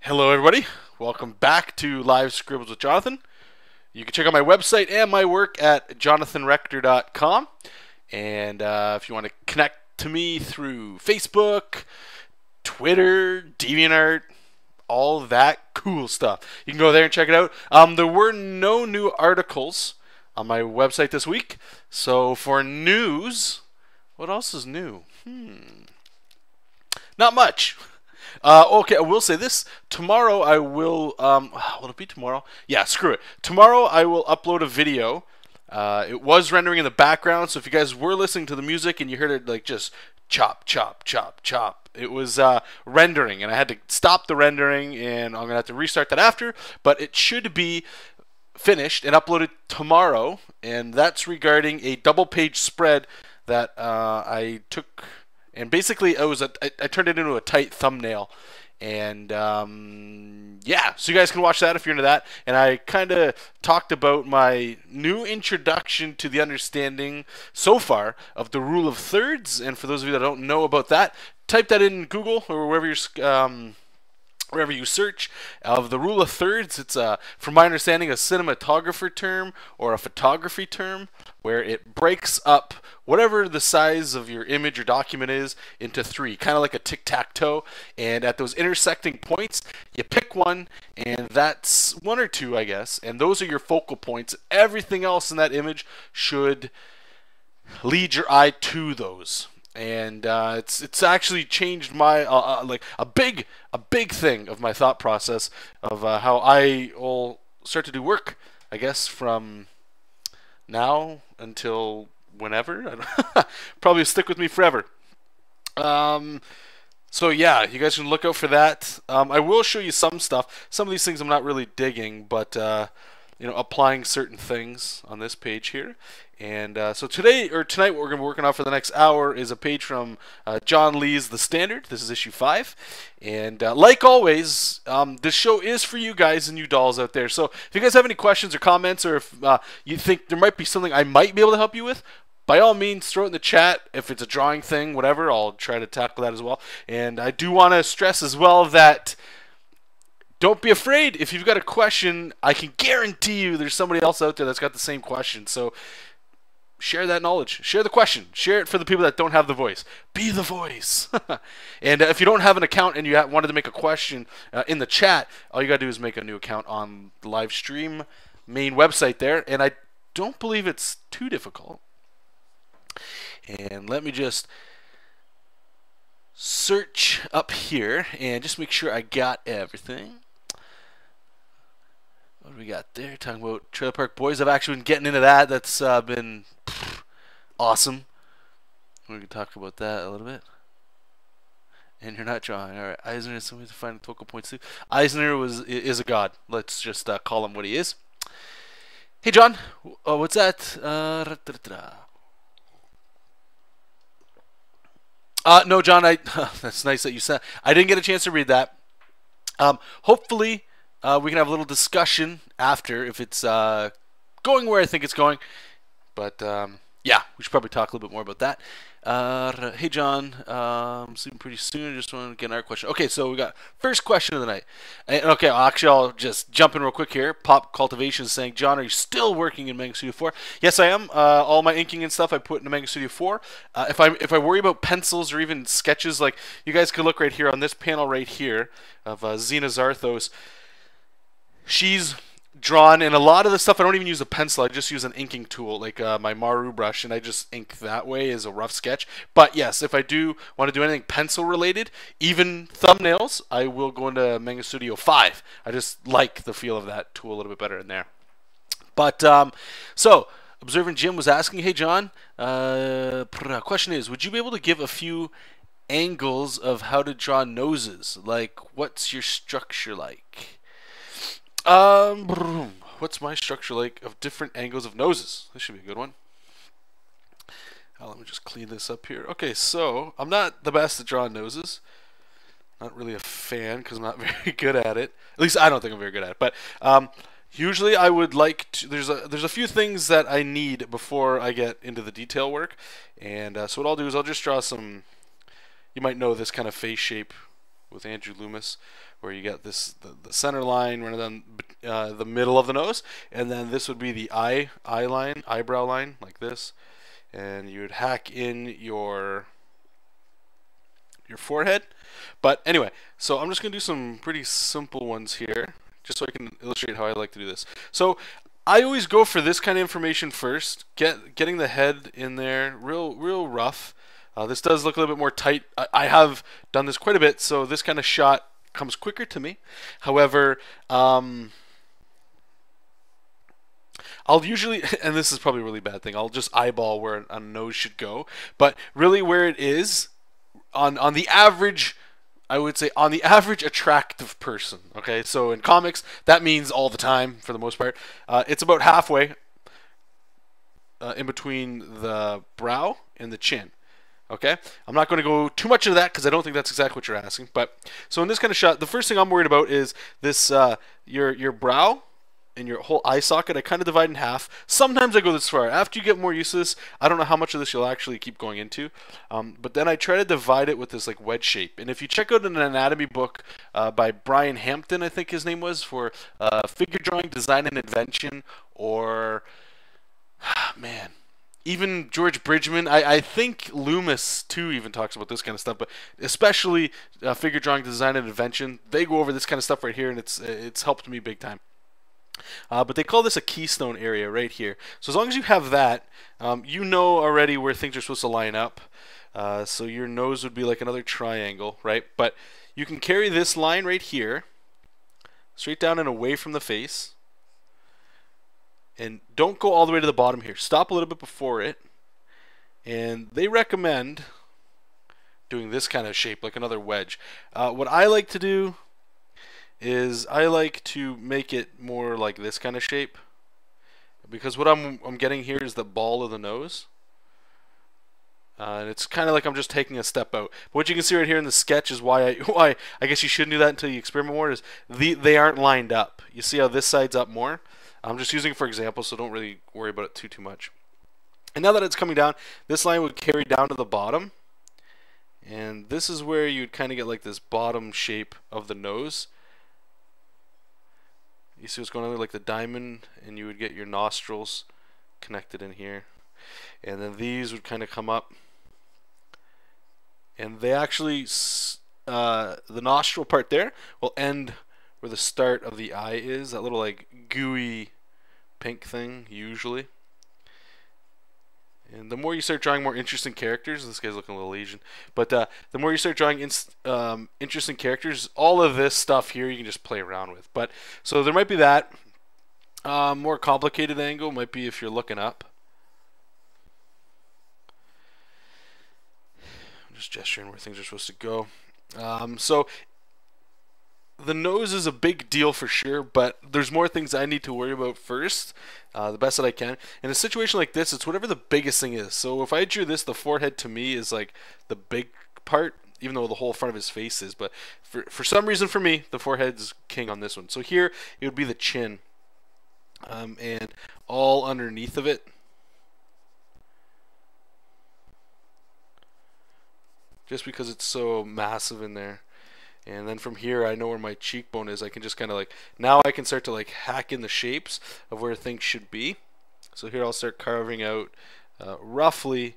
Hello, everybody. Welcome back to Live Scribbles with Jonathan. You can check out my website and my work at jonathanrector.com. And if you want to connect to me through Facebook, Twitter, DeviantArt, all that cool stuff, you can go there and check it out. There were no new articles on my website this week. So for news, what else is new? Not much. Okay, I will say this. Tomorrow I will, will it be tomorrow? Yeah, screw it. Tomorrow I will upload a video. It was rendering in the background, so if you guys were listening to the music and you heard it like just chop, chop, chop, chop, it was rendering, and I had to stop the rendering, and I'm going to have to restart that after, but it should be finished and uploaded tomorrow, and that's regarding a double-page spread that I took. And basically, I turned it into a tight thumbnail. And yeah, so you guys can watch that if you're into that. And I kind of talked about my new introduction to the understanding so far of the rule of thirds. And for those of you that don't know about that, type that in Google or wherever you search of the rule of thirds. It's from my understanding, a cinematographer term or a photography term where it breaks up whatever the size of your image or document is into three, kind of like a tic-tac-toe. And at those intersecting points, you pick one, and that's one or two, I guess, and those are your focal points. Everything else in that image should lead your eye to those. And it's actually changed my like a big thing of my thought process of how I will start to do work, I guess, from now until whenever. Probably stick with me forever. So yeah, you guys can look out for that. I will show you some stuff. Some of these things I'm not really digging, but you know, applying certain things on this page here. And so tonight, what we're going to be working on for the next hour is a page from John Lee's The Standard. This is issue 5. And like always, this show is for you guys and you dolls out there. So if you guys have any questions or comments, or if you think there might be something I might be able to help you with, by all means, throw it in the chat. If it's a drawing thing, whatever, I'll try to tackle that as well. And I do want to stress as well that don't be afraid. If you've got a question, I can guarantee you there's somebody else out there that's got the same question. So share that knowledge. Share the question. Share it for the people that don't have the voice. Be the voice. And if you don't have an account and you wanted to make a question in the chat, all you got to do is make a new account on the LiveStream main website there. And I don't believe it's too difficult. And let me just search up here and just make sure I got everything. What do we got there? Talking about Trailer Park Boys. I've actually been getting into that. That's been awesome. We can talk about that a little bit. And you're not drawing. All right. Eisner is somebody to find focal points too. Eisner is a god. Let's just call him what he is. Hey, John. What's that? No, John. That's nice that you said. I didn't get a chance to read that. Hopefully, we can have a little discussion after if it's going where I think it's going. But yeah, we should probably talk a little bit more about that. Hey, John. I'm sleeping pretty soon. I just want to get another question. Okay, so we got first question of the night. And, okay, actually, I'll just jump in real quick here. Pop Cultivation is saying, John, are you still working in Manga Studio 4? Yes, I am. All my inking and stuff I put into Manga Studio 4. If I worry about pencils or even sketches, like you guys could look right here on this panel right here of Xena Zarthos. She's drawn, and a lot of the stuff I don't even use a pencil. I just use an inking tool like my Maru brush, and I just ink that way as a rough sketch. But yes, if I do want to do anything pencil related, even thumbnails, I will go into Manga Studio 5. I just like the feel of that tool a little bit better in there. But so Observant Jim was asking, hey John, question is, would you be able to give a few angles of how to draw noses? Like, what's your structure like? What's my structure like of different angles of noses? This should be a good one. Let me just clean this up here. Okay, so I'm not the best at drawing noses. Not really a fan because I'm not very good at it. At least I don't think I'm very good at it. But usually I would like to. There's a few things that I need before I get into the detail work. And so what I'll do is I'll just draw some. You might know this kind of face shape with Andrew Loomis, where you get this the center line running down the middle of the nose, and then this would be the eyebrow line, like this, and you would hack in your forehead. But anyway, so I'm just gonna do some pretty simple ones here, just so I can illustrate how I like to do this. So I always go for this kind of information first, getting the head in there, real rough. This does look a little bit more tight. I have done this quite a bit, so this kind of shot comes quicker to me. However, I'll usually, and this is probably a really bad thing, I'll just eyeball where a nose should go. But really where it is, on the average, I would say on the average attractive person, okay? So in comics, that means all the time, for the most part. It's about halfway in between the brow and the chin. Okay, I'm not going to go too much into that because I don't think that's exactly what you're asking. But so in this kind of shot, the first thing I'm worried about is this your brow and your whole eye socket. I kind of divide in half. Sometimes I go this far. After you get more used to this, I don't know how much of this you'll actually keep going into. But then I try to divide it with this like wedge shape. And if you check out an anatomy book by Brian Hampton, I think his name was, for figure drawing, design, and invention, or man, even George Bridgman, I think Loomis too even talks about this kind of stuff, but especially figure drawing, design, and invention, they go over this kind of stuff right here, and it's helped me big time. But they call this a keystone area right here. So as long as you have that, you know already where things are supposed to line up. So your nose would be like another triangle, right? But you can carry this line right here, straight down and away from the face. And don't go all the way to the bottom here. Stop a little bit before it. And they recommend doing this kind of shape, like another wedge. What I like to do is I like to make it more like this kind of shape, because what I'm getting here is the ball of the nose. And it's kind of like I'm just taking a step out. But what you can see right here in the sketch is why I guess you shouldn't do that until you experiment more, is they aren't lined up. You see how this side's up more? I'm just using it for example, so don't really worry about it too much. And now that it's coming down, this line would carry down to the bottom. And this is where you'd kind of get like this bottom shape of the nose. You see what's going on there, like the diamond, and you would get your nostrils connected in here. And then these would kind of come up. And they actually, the nostril part there will end where the start of the eye is, that little like gooey pink thing usually. And the more you start drawing more interesting characters, this guy's looking a little Asian, but the more you start drawing interesting characters, all of this stuff here you can just play around with. But so there might be that. More complicated angle might be if you're looking up. I'm just gesturing where things are supposed to go. So the nose is a big deal for sure, but there's more things I need to worry about first, the best that I can. In a situation like this, it's whatever the biggest thing is. So if I drew this, the forehead to me is like the big part, even though the whole front of his face is. But for some reason for me, the forehead's king on this one. So here, it would be the chin. And all underneath of it, just because it's so massive in there. And then from here, I know where my cheekbone is. I can just kind of like, now I can start to like hack in the shapes of where things should be. So here I'll start carving out roughly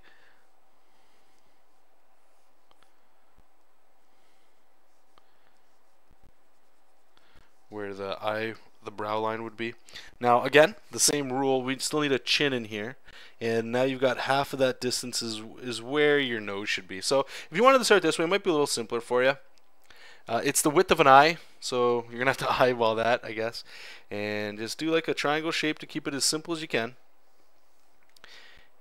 where the brow line would be. Now again, the same rule, we still need a chin in here. And now you've got half of that distance is where your nose should be. So if you wanted to start this way, it might be a little simpler for you. It's the width of an eye, so you're going to have to eyeball that, I guess. And just do like a triangle shape to keep it as simple as you can.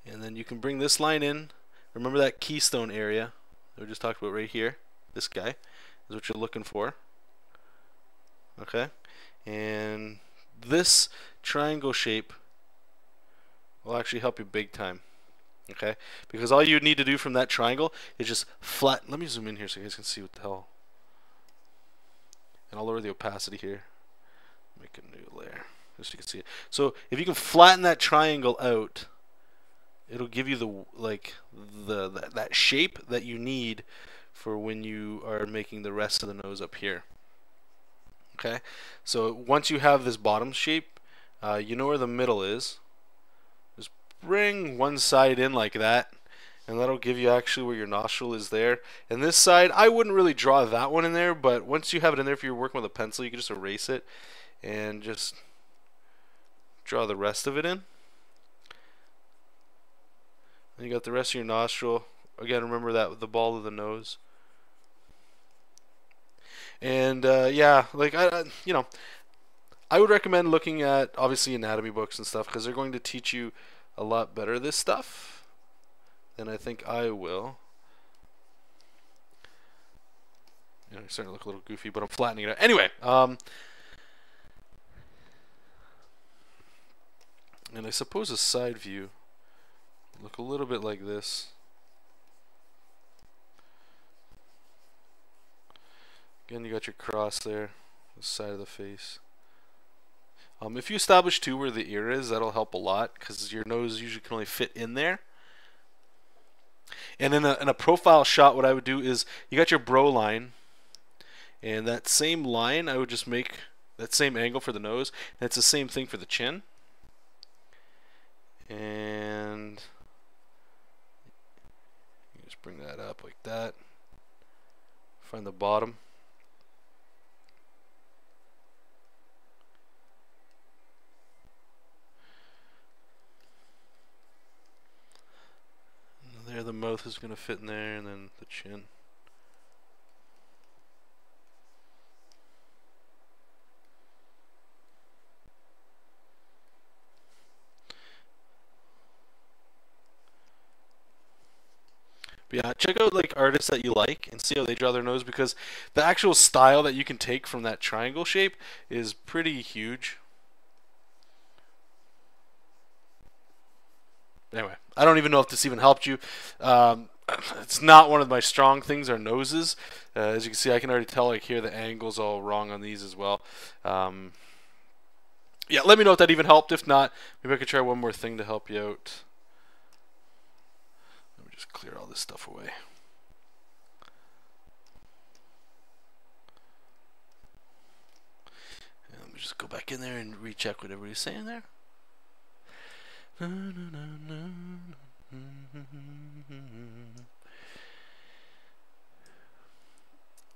And then you can bring this line in. Remember that keystone area that we just talked about right here? This guy is what you're looking for. Okay? And this triangle shape will actually help you big time. Okay? Because all you need to do from that triangle is just flat. Let me zoom in here so you guys can see what the hell. And I'll lower the opacity here. Make a new layer just so you can see it. So if you can flatten that triangle out, it'll give you the that shape that you need for when you are making the rest of the nose up here. Okay, so once you have this bottom shape, you know where the middle is. Just bring one side in like that, and that'll give you actually where your nostril is there. And this side, I wouldn't really draw that one in there, but once you have it in there, if you're working with a pencil, you can just erase it and just draw the rest of it in. And you got the rest of your nostril. Again, remember that the ball of the nose. And yeah, like you know, I would recommend looking at obviously anatomy books and stuff because they're going to teach you a lot better this stuff than I think I will. You know, it's starting to look a little goofy, but I'm flattening it out. Anyway, and I suppose a side view would look a little bit like this. Again, you got your cross there, the side of the face. If you establish too where the ear is, that'll help a lot because your nose usually can only fit in there. And in a profile shot, what I would do is you got your brow line, and that same line I would just make that same angle for the nose. And it's the same thing for the chin. And you just bring that up like that. Find the bottom. There, the mouth is going to fit in there, and then the chin. But yeah, check out like artists that you like and see how they draw their nose because the actual style that you can take from that triangle shape is pretty huge. Anyway, I don't even know if this even helped you. It's not one of my strong things, are noses. As you can see, I can already tell like here the angle's all wrong on these as well. Yeah, let me know if that even helped. If not, maybe I could try one more thing to help you out. Let me just clear all this stuff away. And let me just go back in there and recheck what everybody's saying there.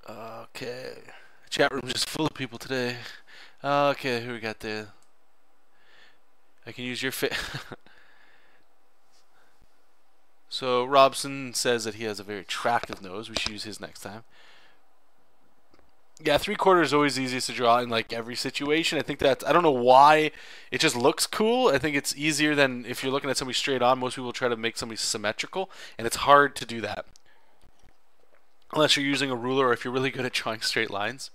Okay, chat room's just full of people today. Okay, who we got there? I can use your fit. So Robson says that he has a very attractive nose. We should use his next time. Yeah, 3/4 is always easiest to draw in like every situation. I think that's, I don't know why, it just looks cool. I think it's easier than if you're looking at somebody straight on. Most people try to make somebody symmetrical, and it's hard to do that unless you're using a ruler or if you're really good at drawing straight lines.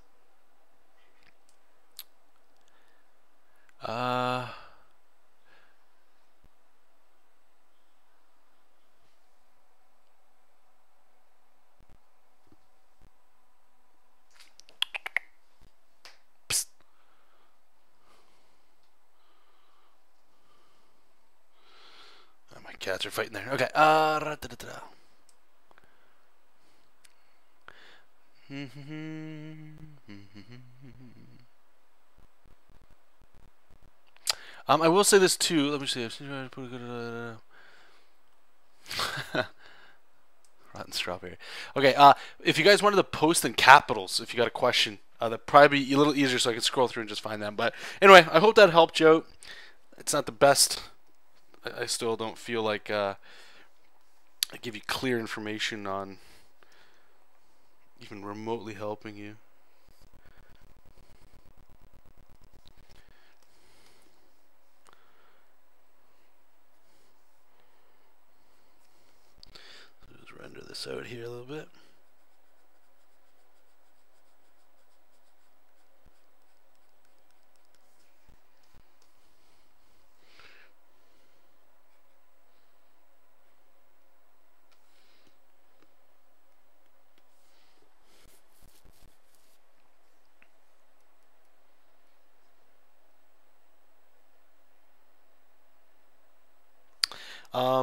My cats are fighting there. Okay. I will say this too. Let me see. Rotten strawberry. Okay. If you guys wanted to post in capitals, if you got a question, that'd probably be a little easier, so I could scroll through and just find them. But anyway, I hope that helped you out. It's not the best. I still don't feel like I give you clear information on even remotely helping you. Just render this out here a little bit.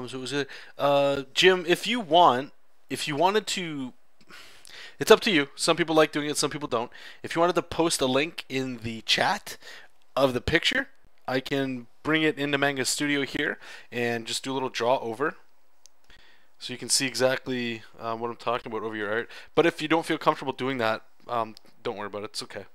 So it was Jim, if you wanted to It's up to you. Some people like doing it, some people don't. If you wanted to post a link in the chat of the picture, I can bring it into Manga Studio here and just do a little draw over, so you can see exactly what I'm talking about over your art. But if you don't feel comfortable doing that, don't worry about it. It's okay.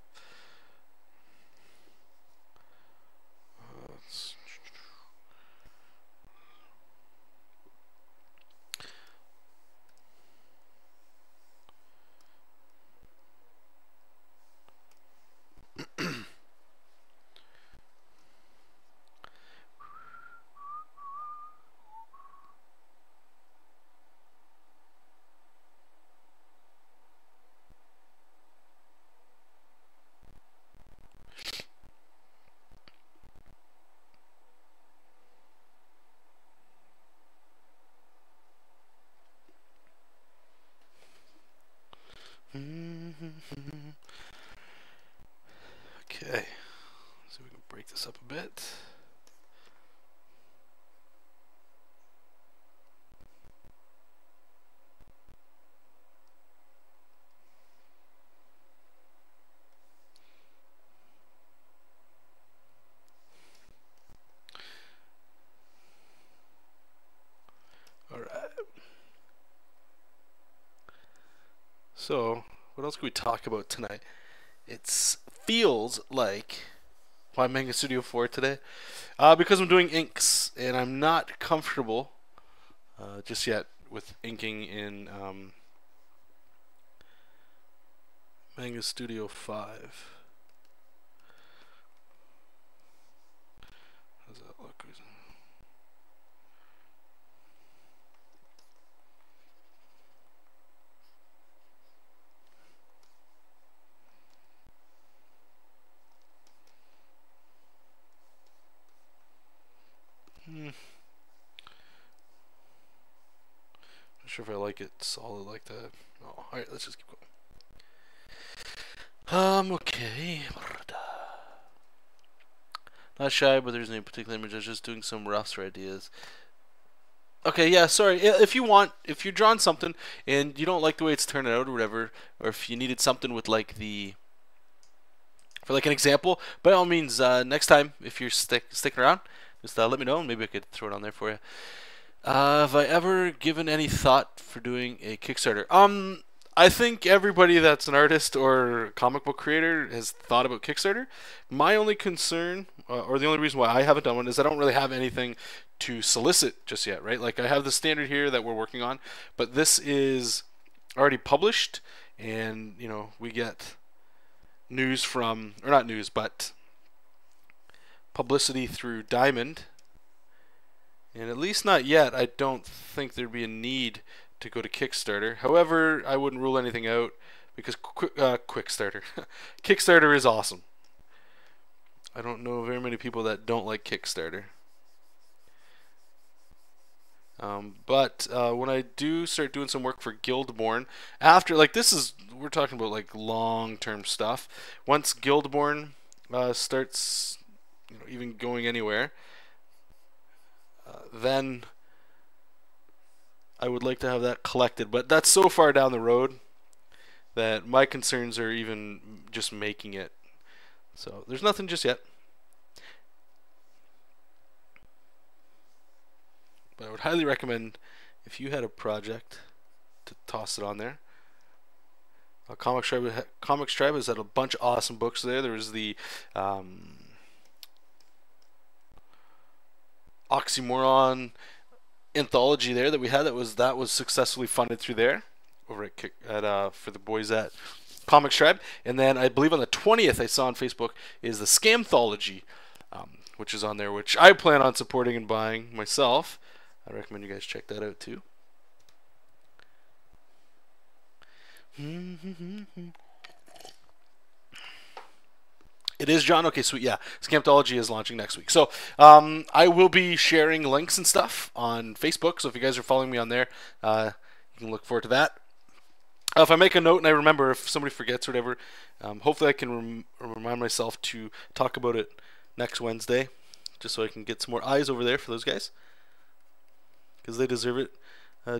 Okay, so we can break this up a bit. All right. So, what else can we talk about tonight? It feels like why Manga Studio 4 today, because I'm doing inks and I'm not comfortable just yet with inking in Manga Studio 5. How does that look? Not sure if I like it solid like that. Oh, alright, let's just keep going. Okay. Not shy, but there's no particular image. I was just doing some roughs or ideas. Okay, yeah, sorry. If you're drawing something and you don't like the way it's turning out or whatever, or if you needed something with like for like an example, by all means, next time if you're sticking around, just let me know and maybe I could throw it on there for you. Have I ever given any thought for doing a Kickstarter? I think everybody that's an artist or comic book creator has thought about Kickstarter. My only concern, or the only reason why I haven't done one, is I don't really have anything to solicit just yet, right? Like I have the standard here that we're working on, but this is already published, and you know we get news from, or not news, but publicity through Diamond. And at least not yet, I don't think there'd be a need to go to Kickstarter. However, I wouldn't rule anything out because Quickstarter. Kickstarter is awesome. I don't know very many people that don't like Kickstarter. But when I do start doing some work for Guildborn, after, like, we're talking about like long-term stuff. Once Guildborn starts, you know, even going anywhere, then I would like to have that collected, but that's so far down the road that my concerns are even just making it. So there's nothing just yet. But I would highly recommend, if you had a project, to toss it on there. Comic Tribe has had a bunch of awesome books there. There was the Oxymoron anthology there that we had that was successfully funded through there over at for the boys at Comics Tribe. And then I believe on the 20th I saw on Facebook is the Scamthology, which is on there, which I plan on supporting and buying myself. I recommend you guys check that out too. It is, John? Okay, sweet. Yeah, Scamthology is launching next week. So I will be sharing links and stuff on Facebook. So if you guys are following me on there, you can look forward to that. If I make a note and I remember, if somebody forgets or whatever, hopefully I can remind myself to talk about it next Wednesday, just so I can get some more eyes over there for those guys, because they deserve it.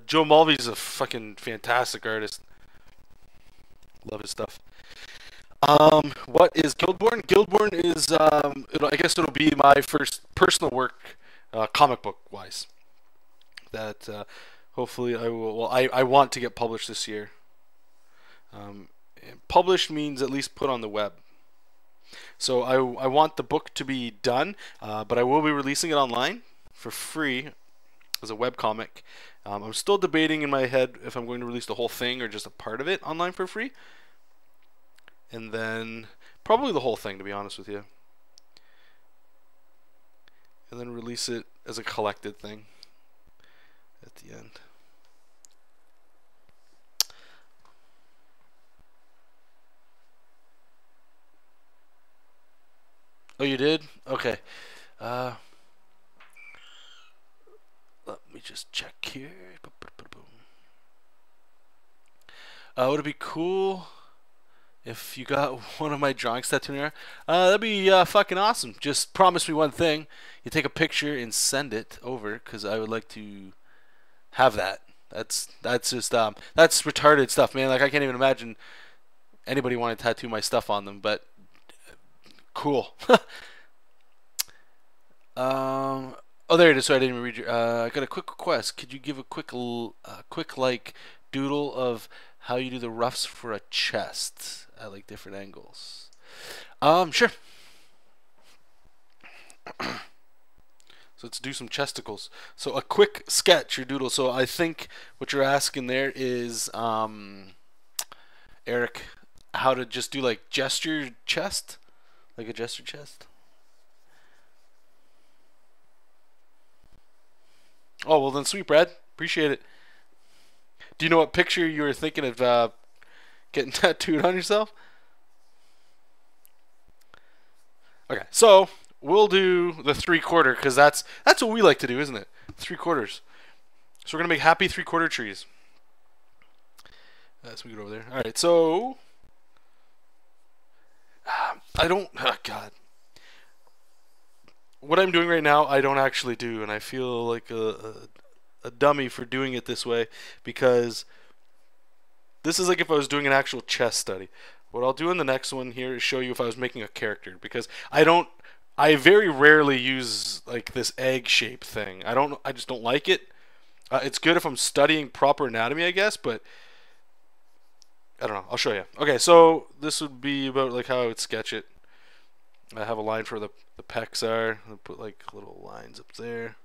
Joe Mulvey's a fucking fantastic artist. Love his stuff. What is Guildborn? Guildborn is, I guess it'll be my first personal work, comic book wise. That hopefully I will. Well, I want to get published this year. And published means at least put on the web. So I want the book to be done, but I will be releasing it online for free as a webcomic. I'm still debating in my head if I'm going to release the whole thing or just a part of it online for free. And then probably the whole thing, to be honest with you. And then release it as a collected thing at the end. Oh, you did? Okay. Let me just check here. Would it be cool if you got one of my drawings tattooed in there? That'd be fucking awesome. Just promise me one thing. You take a picture and send it over, because I would like to have that. That's just that's retarded stuff, man. Like, I can't even imagine anybody wanting to tattoo my stuff on them, but cool. Oh, there it is. So I didn't even read your. I got a quick request. Could you give a quick like doodle of how you do the roughs for a chest at like different angles? Sure. So let's do some chesticles. So a quick sketch or doodle. So I think what you're asking there is, Eric, how to just do like gesture chest, like a gesture chest. Oh, well then, sweet, Brad. Appreciate it. Do you know what picture you were thinking of getting tattooed on yourself? Okay, so we'll do the 3/4, because that's what we like to do, isn't it? 3/4. So we're gonna make happy 3/4 trees. So we get over there. All right, so I don't. Oh God. What I'm doing right now, I don't actually do, and I feel like a dummy for doing it this way, because this is like if I was doing an actual chess study. What I'll do in the next one here is show you if I was making a character, because I very rarely use like this egg shape thing. I just don't like it. It's good if I'm studying proper anatomy, I guess, but I don't know. I'll show you. Okay, so this would be about like how I would sketch it. I have a line for the pecs are. I'll put like little lines up there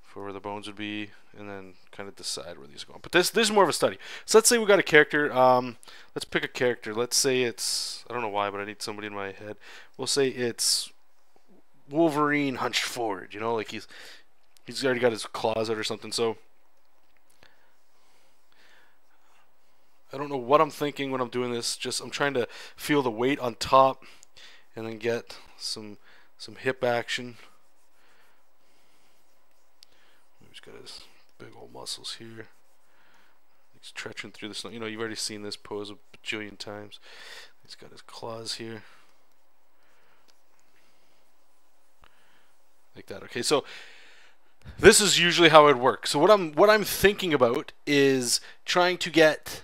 for where the bones would be, and then kind of decide where these are going. But this is more of a study. So let's say we got a character. Let's pick a character. Let's say it's, I don't know why, but I need somebody in my head. We'll say it's Wolverine hunched forward. You know, like he's already got his claws out or something. So I don't know what I'm thinking when I'm doing this. Just I'm trying to feel the weight on top, and then get some hip action. He's got his big old muscles here. He's stretching through the snow. You know, you've already seen this pose a bajillion times. He's got his claws here. Like that. Okay, so this is usually how it would work. So what I'm thinking about is trying to get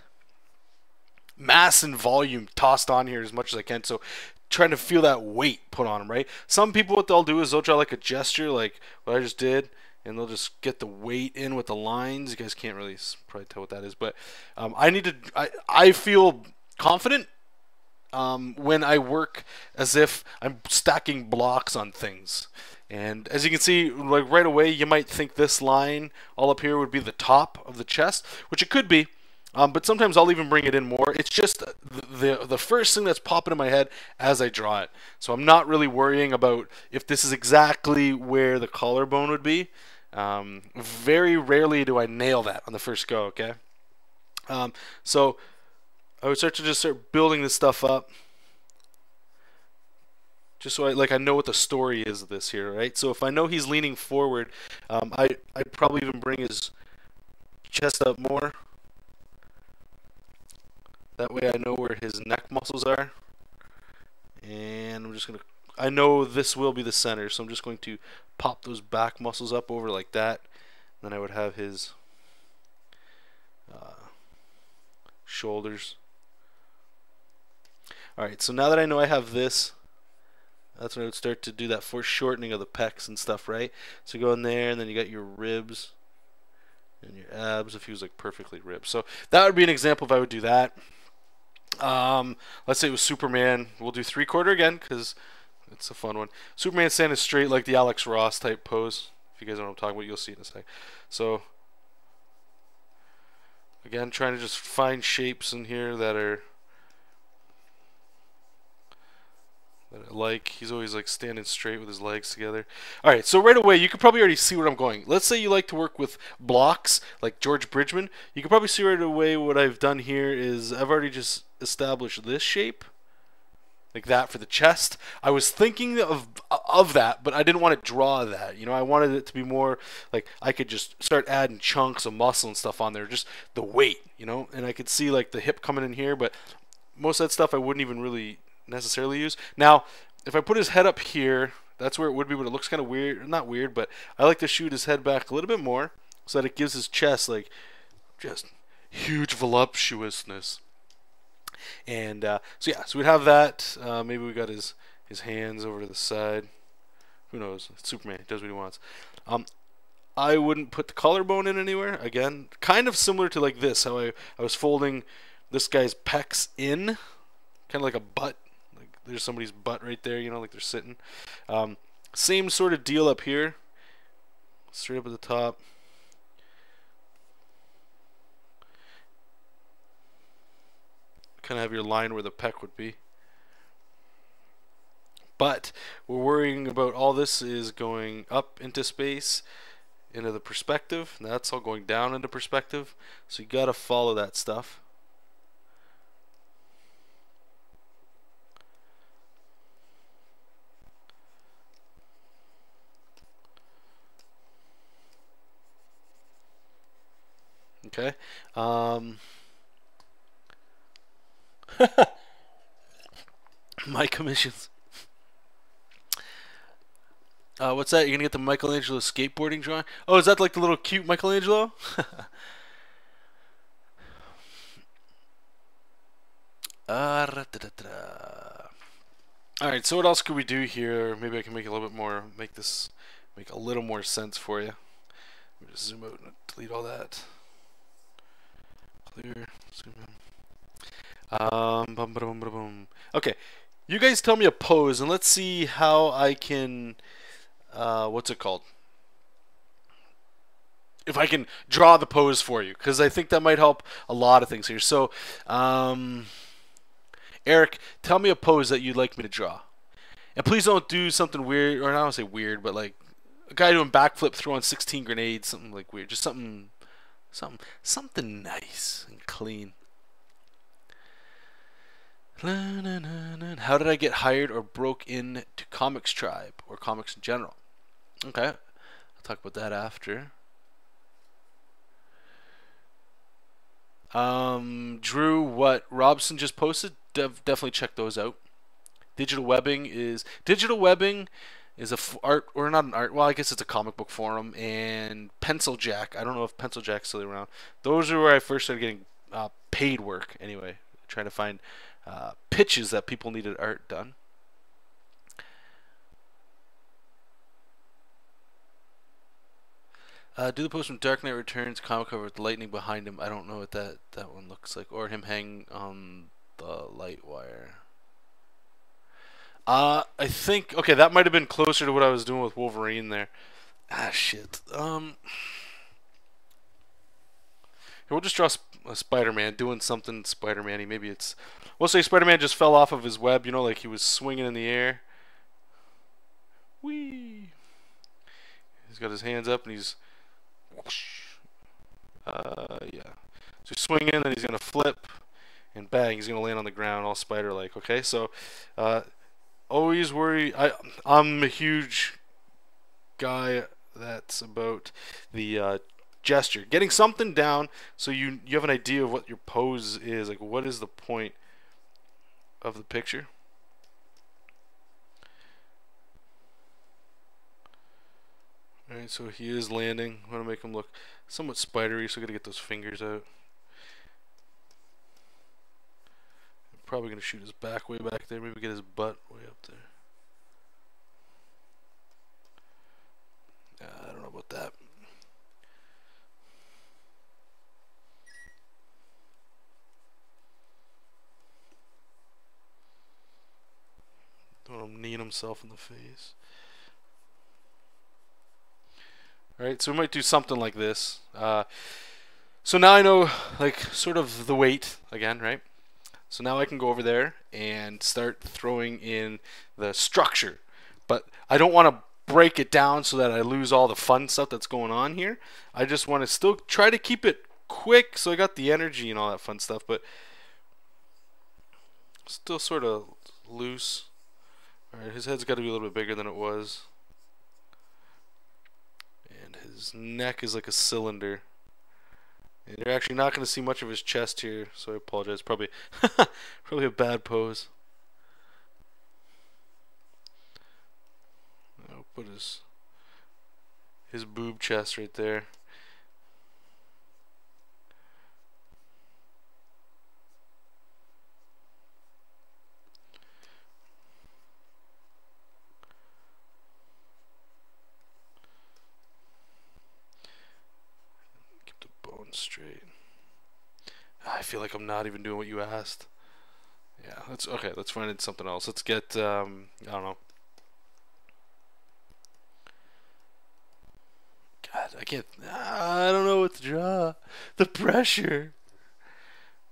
mass and volume tossed on here as much as I can. So trying to feel that weight put on them, right? Some people, what they'll do is they'll draw like a gesture, like what I just did, and they'll just get the weight in with the lines. You guys can't really probably tell what that is, but I feel confident when I work as if I'm stacking blocks on things. And as you can see, like right away, you might think this line all up here would be the top of the chest, which it could be. But sometimes I'll even bring it in more. It's just the first thing that's popping in my head as I draw it. So I'm not really worrying about if this is exactly where the collarbone would be. Very rarely do I nail that on the first go, okay? So I would start building this stuff up. Just so I know what the story is of this here, right? So if I know he's leaning forward, I'd probably even bring his chest up more. That way I know where his neck muscles are. And I'm just going to, I know this will be the center, so I'm just going to pop those back muscles up over like that. Then I would have his shoulders Alright, so now that I know I have this, that's when I would start to do that foreshortening of the pecs and stuff, right? So you go in there, and then you got your ribs and your abs if he was like perfectly ribbed. So that would be an example if I would do that. Let's say it was Superman. We'll do 3/4 again because it's a fun one. Superman standing straight like the Alex Ross type pose. If you guys know what I'm talking about, you'll see in a sec. So again, trying to just find shapes in here that are like he's always like standing straight with his legs together. Alright, so right away you could probably already see where I'm going. Let's say you like to work with blocks like George Bridgman. You can probably see right away what I've done here is I've already just established this shape like that for the chest. I was thinking of that, but I didn't want to draw that. You know, I wanted it to be more like I could just start adding chunks of muscle and stuff on there, just the weight, you know, and I could see like the hip coming in here, but most of that stuff I wouldn't even really necessarily use. Now, if I put his head up here, that's where it would be, but it looks kind of weird. Not weird, but I like to shoot his head back a little bit more so that it gives his chest like just huge voluptuousness. And so yeah, so we'd have that. Maybe we got his hands over to the side. Who knows? It's Superman. He does what he wants. I wouldn't put the collarbone in anywhere. Again, kind of similar to like this, how I was folding this guy's pecs in, kind of like a butt. There's somebody's butt right there, you know, like they're sitting. Same sort of deal up here. Straight up at the top. Kind of have your line where the pec would be. But we're worrying about all this is going up into space, into the perspective. And that's all going down into perspective. So you got to follow that stuff. Okay. My commissions. What's that? You're gonna get the Michelangelo skateboarding drawing? Oh, is that like the little cute Michelangelo? Alright, so what else could we do here? Maybe I can make it a little bit more, make this make a little more sense for you. Let me just zoom out and delete all that. Clear, zoom in. Okay, you guys tell me a pose and let's see how I can, what's it called? If I can draw the pose for you, because I think that might help a lot of things here. So, Eric, tell me a pose that you'd like me to draw. And please don't do something weird, or I don't want to say weird, but like a guy doing backflip throwing 16 grenades, something like weird. Just something nice and clean. How did I get hired or broke in to Comics Tribe or comics in general? Okay, I'll talk about that after. Drew, what Robson just posted, definitely check those out. Digital webbing is a art, or not an art, well I guess it's a comic book forum. And Pencil Jack, I don't know if Pencil Jack's still around. Those are where I first started getting paid work anyway, trying to find pitches that people needed art done. Do the post from Dark Knight Returns comic cover with lightning behind him. I don't know what that one looks like, or him hanging on the light wire. I think, okay, that might have been closer to what I was doing with Wolverine there. Ah, shit. We'll just draw a Spider-Man doing something Spider-Man-y. Maybe it's, we'll say Spider-Man just fell off of his web, you know, like he was swinging in the air. Whee! He's got his hands up and he's whoosh. Yeah. So he's swinging and he's going to flip and bang, he's going to land on the ground all spider-like. Okay, so always worry. I'm a huge guy that's about the gesture, getting something down so you have an idea of what your pose is, like what is the point of the picture. Alright, so he is landing. I want to make him look somewhat spidery, so I got to get those fingers out. Probably going to shoot his back way back there. Maybe get his butt way up there. I don't know about that. Don't want him kneeing himself in the face. Alright, so we might do something like this. So now I know, like, sort of the weight again, right? So now I can go over there and start throwing in the structure. But I don't want to break it down so that I lose all the fun stuff that's going on here. I just want to still try to keep it quick so I got the energy and all that fun stuff, but still sort of loose. Alright, his head's got to be a little bit bigger than it was. And his neck is like a cylinder. And you're actually not going to see much of his chest here, so I apologize. Probably probably a bad pose. I'll put his boob chest right there. Straight. I feel like I'm not even doing what you asked. Yeah, let's okay. Let's find something else. Let's get I don't know. God, I can't. I don't know what to draw. The pressure.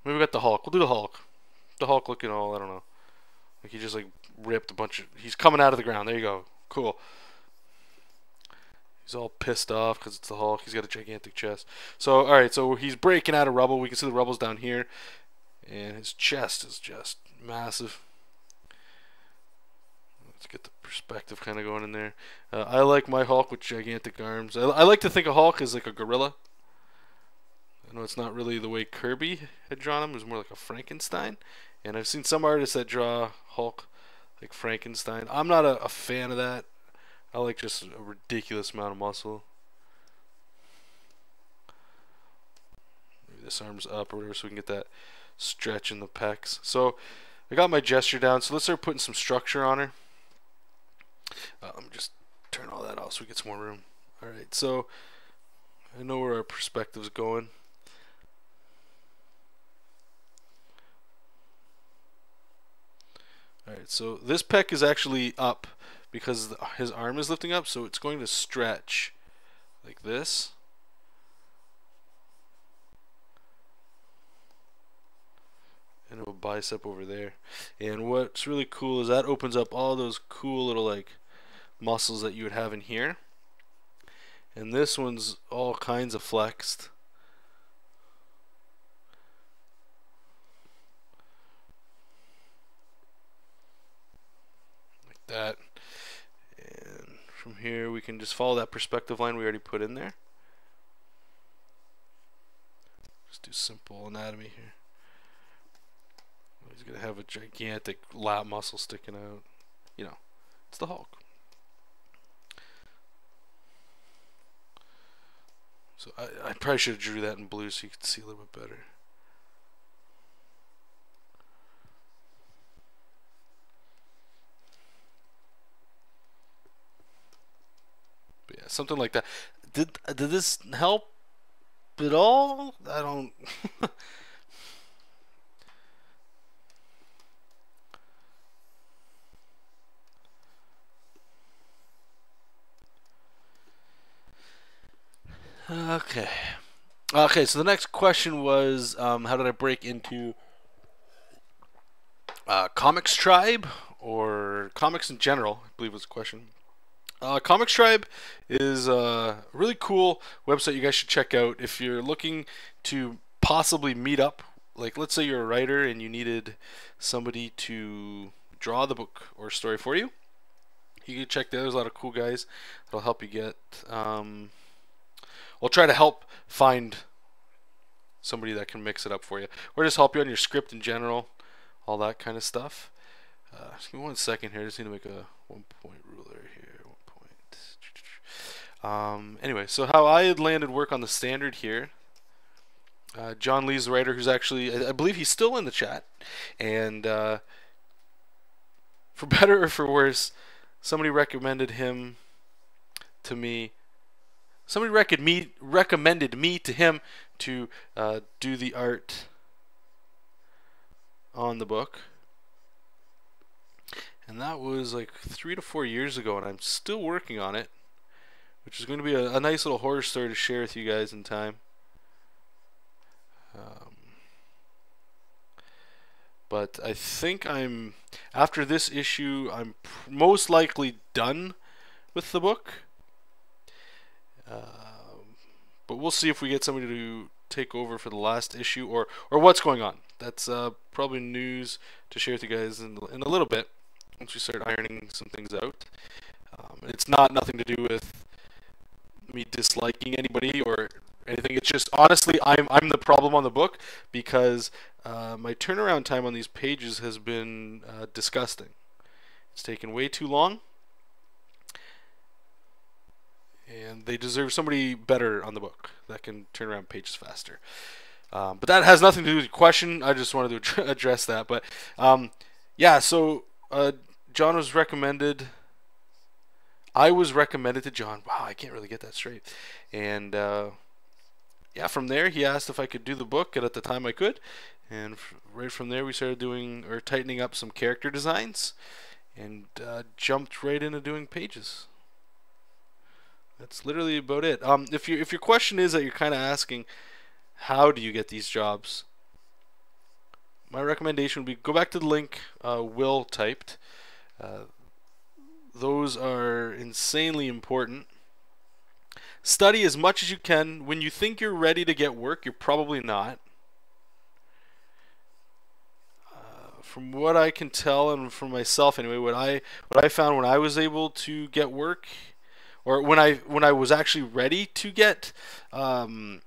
Maybe we got the Hulk. We'll do the Hulk. The Hulk looking all I don't know. Like he just like ripped a bunch of. He's coming out of the ground. There you go. Cool. He's all pissed off because it's the Hulk. He's got a gigantic chest. So, alright, so he's breaking out of rubble. We can see the rubble's down here. And his chest is just massive. Let's get the perspective kind of going in there. I like my Hulk with gigantic arms. I like to think of Hulk as like a gorilla. I know it's not really the way Kirby had drawn him. It was more like a Frankenstein. And I've seen some artists that draw Hulk like Frankenstein. I'm not a fan of that. I like just a ridiculous amount of muscle. Maybe this arm's up or whatever so we can get that stretch in the pecs. So I got my gesture down. So let's start putting some structure on her. Let me just turn all that off so we get some more room. Alright, so I know where our perspective's going. Alright, so this pec is actually up because his arm is lifting up, so it's going to stretch like this. And a bicep over there. And what's really cool is that opens up all those cool little like muscles that you would have in here. And this one's all kinds of flexed. Like that. And from here we can just follow that perspective line we already put in there. Just do simple anatomy here. He's going to have a gigantic lat muscle sticking out. You know, it's the Hulk. So I probably should have drew that in blue so you could see a little bit better. But yeah, something like that. Did this help at all? I don't... Okay. Okay, so the next question was, how did I break into Comics Tribe, or comics in general, I believe was the question. Comics Tribe is a really cool website you guys should check out if you're looking to possibly meet up. Like, let's say you're a writer and you needed somebody to draw the book or story for you. You can check there. There's a lot of cool guys that'll help you get... We'll try to help find somebody that can mix it up for you, or just help you on your script in general, all that kind of stuff. Just give me 1 second here. I just need to make a 1-point ruler here. 1 point. Anyway, so how I had landed work on the standard here John Lee's the writer, who's actually, I believe he's still in the chat. And for better or for worse, somebody recommended him to me. Somebody recommended me to him to do the art on the book. And that was like 3 to 4 years ago, and I'm still working on it, which is going to be a nice little horror story to share with you guys in time. But I think after this issue, I'm most likely done with the book. But we'll see if we get somebody to take over for the last issue, or what's going on. That's probably news to share with you guys in a little bit once we start ironing some things out. It's nothing to do with me disliking anybody or anything. It's just, honestly, I'm the problem on the book, because my turnaround time on these pages has been disgusting. It's taken way too long, and they deserve somebody better on the book that can turn around pages faster. But that has nothing to do with your question. I just wanted to address that. But yeah, so John was recommended. I was recommended to John. Wow, I can't really get that straight. And yeah, from there he asked if I could do the book, and at the time I could. And right from there we started doing, or tightening up some character designs, and jumped right into doing pages. That's literally about it. If your question is that you're kind of asking, how do you get these jobs? My recommendation would be go back to the link Will typed. Those are insanely important. Study as much as you can. When you think you're ready to get work, you're probably not. From what I can tell, and from myself anyway, what I found when I was able to get work, or when I was actually ready to get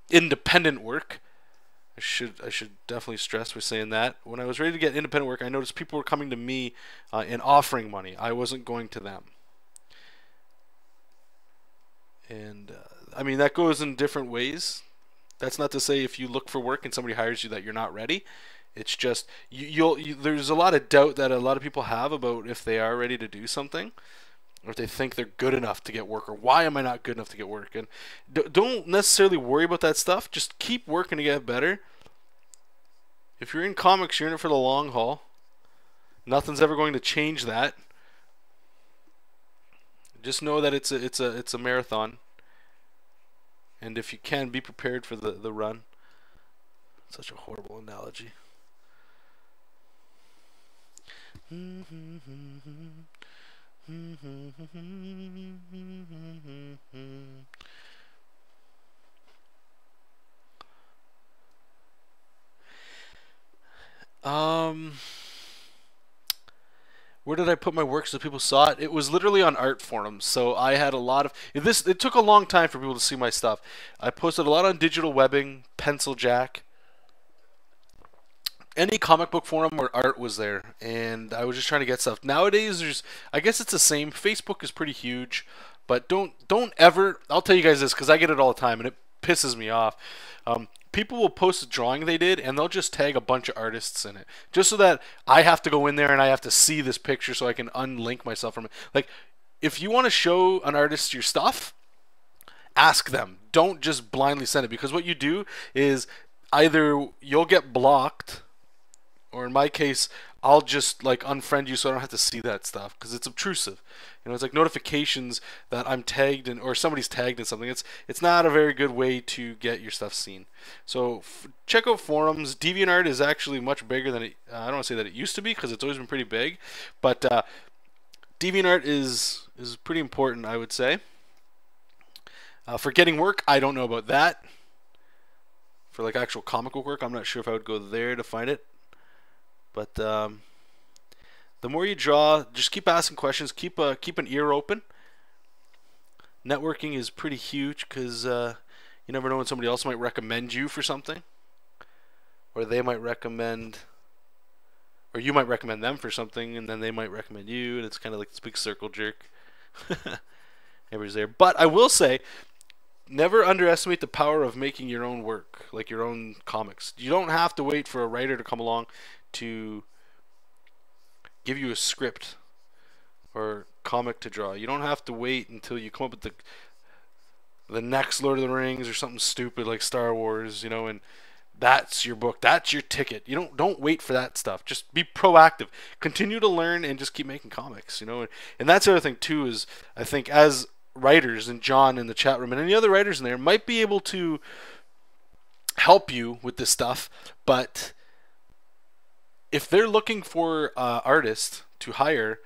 independent work, I should definitely stress for saying that. When I was ready to get independent work, I noticed people were coming to me and offering money. I wasn't going to them. And I mean, that goes in different ways. That's not to say if you look for work and somebody hires you that you're not ready. It's just there's a lot of doubt that a lot of people have about if they are ready to do something, or if they think they're good enough to get work, or why am I not good enough to get work? And don't necessarily worry about that stuff. Just keep working to get better. If you're in comics, you're in it for the long haul. Nothing's ever going to change that. Just know that it's a marathon, and if you can, be prepared for the run. Such a horrible analogy. Where did I put my work so people saw it? It was literally on art forums. So I had a lot of it took a long time for people to see my stuff. I posted a lot on digital webbing, Pencil Jack. Any comic book forum where art was there, and I was just trying to get stuff. Nowadays, I guess it's the same. Facebook is pretty huge, but don't ever. I'll tell you guys this because I get it all the time, and it pisses me off. People will post a drawing they did, and they'll just tag a bunch of artists in it, just so that I have to go in there and I have to see this picture so I can unlink myself from it. Like, if you want to show an artist your stuff, ask them. Don't just blindly send it, because what you do is either you'll get blocked, or in my case, I'll just like unfriend you so I don't have to see that stuff because it's obtrusive. You know, it's like notifications that I'm tagged in, or somebody's tagged in something. It's not a very good way to get your stuff seen. So check out forums. DeviantArt is actually much bigger than it. I don't want to say that it used to be because it's always been pretty big, but DeviantArt is pretty important, I would say. For getting work, I don't know about that. For like actual comic book work, I'm not sure if I would go there to find it. But the more you draw, just keep asking questions. Keep an ear open. Networking is pretty huge because you never know when somebody else might recommend you for something, or they might recommend, or you might recommend them for something, and then they might recommend you, and it's kind of like this big circle jerk. Everybody's there. But I will say, never underestimate the power of making your own work, like your own comics. You don't have to wait for a writer to come along to give you a script or comic to draw. You don't have to wait until you come up with the next Lord of the Rings or something stupid like Star Wars, you know, and that's your book. That's your ticket. You don't wait for that stuff. Just be proactive. Continue to learn and just keep making comics, you know. And that's the other thing too is I think as writers, and John in the chat room and any other writers in there might be able to help you with this stuff, but if they're looking for artists to hire,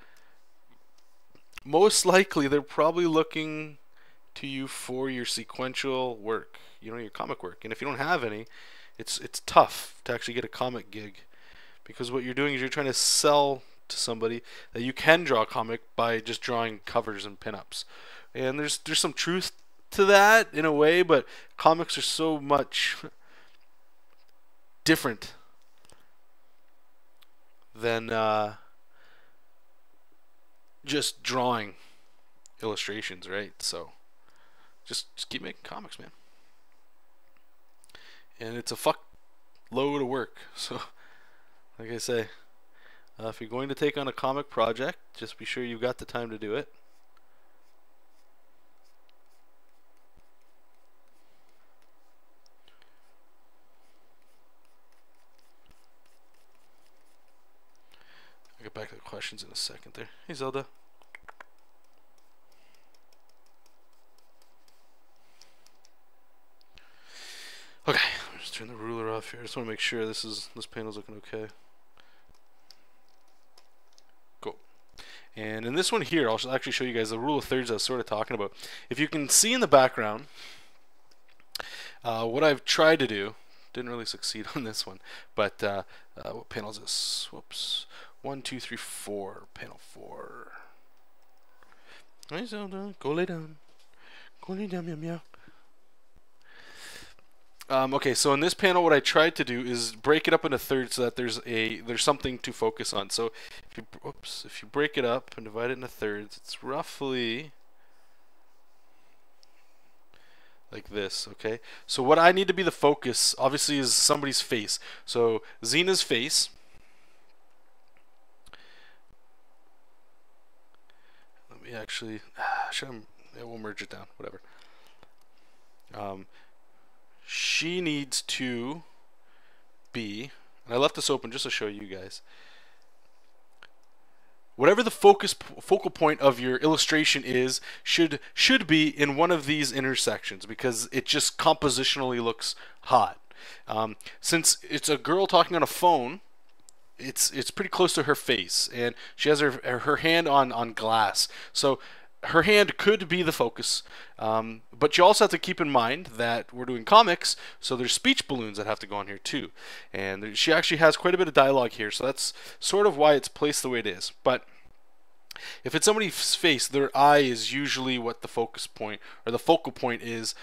most likely they're probably looking to you for your sequential work, you know, your comic work. And if you don't have any, it's tough to actually get a comic gig, because what you're doing is you're trying to sell to somebody that you can draw a comic by just drawing covers and pinups. And there's some truth to that in a way, but comics are so much different than just drawing illustrations, right? So just keep making comics, man. And it's a fuck load of work. So like I say, if you're going to take on a comic project, just be sure you've got the time to do it. I'll get back to the questions in a second there. Hey, Zelda. Okay, I'll just turn the ruler off here. I just want to make sure this panel's looking okay. Cool. And in this one here, I'll actually show you guys the rule of thirds I was sort of talking about. If you can see in the background, what I've tried to do, didn't really succeed on this one, but what panel is this? Whoops. 1, 2, 3, 4. Panel 4. Hi, Zelda. Go lay down. Go lay down, meow meow. Okay, so in this panel, what I tried to do is break it up into thirds so that there's something to focus on. So if you break it up and divide it into thirds, it's roughly like this. Okay, so what I need to be the focus, obviously, is somebody's face. So Xena's face. Let me actually, we'll merge it down. Whatever. She needs to be, and I left this open just to show you guys, whatever the focal point of your illustration is, should be in one of these intersections, because it just compositionally looks hot. Since it's a girl talking on a phone, it's pretty close to her face, and she has her hand on glass, so her hand could be the focus, but you also have to keep in mind that we're doing comics, so there's speech balloons that have to go on here too. And she actually has quite a bit of dialogue here, so that's sort of why it's placed the way it is. But if it's somebody's face, their eye is usually what the focus point, or the focal point is,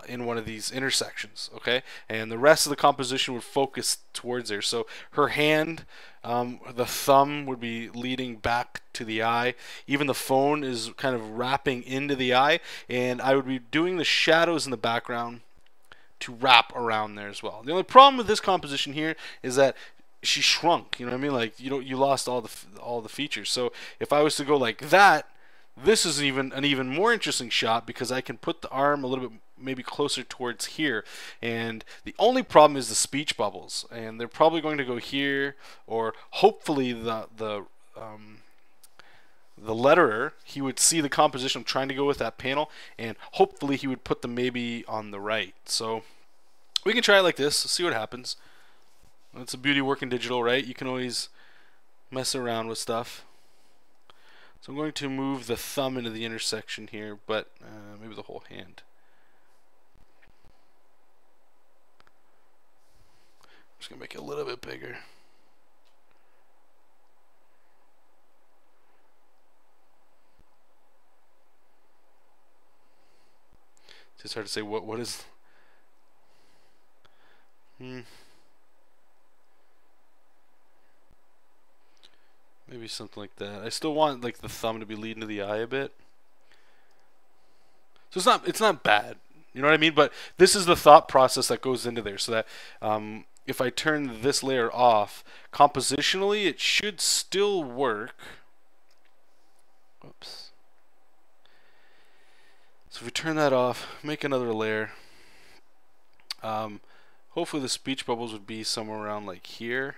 in one of these intersections, okay? And the rest of the composition would focus towards there. So her hand, the thumb would be leading back to the eye. Even the phone is kind of wrapping into the eye. And I would be doing the shadows in the background to wrap around there as well. The only problem with this composition here is that she shrunk, you know what I mean? Like, you lost all the features. So if I was to go like that, this is an even more interesting shot, because I can put the arm a little bit maybe closer towards here. And the only problem is the speech bubbles, and they're probably going to go here, or hopefully the letterer, he would see the composition I'm trying to go with that panel, and hopefully he would put them maybe on the right. So we can try it like this, see what happens. That's the beauty of working digital, right? You can always mess around with stuff. So I'm going to move the thumb into the intersection here, but maybe the whole hand. I'm just going to make it a little bit bigger. It's just hard to say what is... Maybe something like that. I still want like the thumb to be leading to the eye a bit. So it's not bad. You know what I mean? But this is the thought process that goes into there, so that if I turn this layer off, compositionally it should still work. Whoops. So if we turn that off, make another layer. Hopefully the speech bubbles would be somewhere around like here.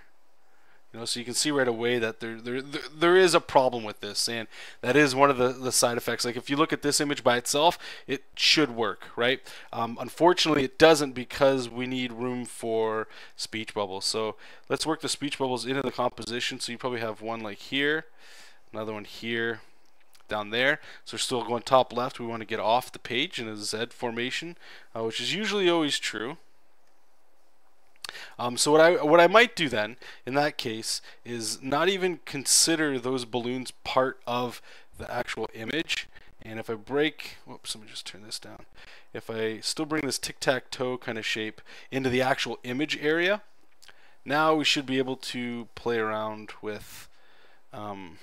You know, so you can see right away that there is a problem with this, and that is one of the side effects. Like if you look at this image by itself, it should work, right? Unfortunately, it doesn't, because we need room for speech bubbles. So let's work the speech bubbles into the composition. So you probably have one like here, another one here, down there. So we're still going top left. We want to get off the page in a Z formation, which is usually always true. So what I might do then in that case is not even consider those balloons part of the actual image. And if I break, whoops, let me just turn this down. If I still bring this tic-tac-toe kind of shape into the actual image area, now we should be able to play around with the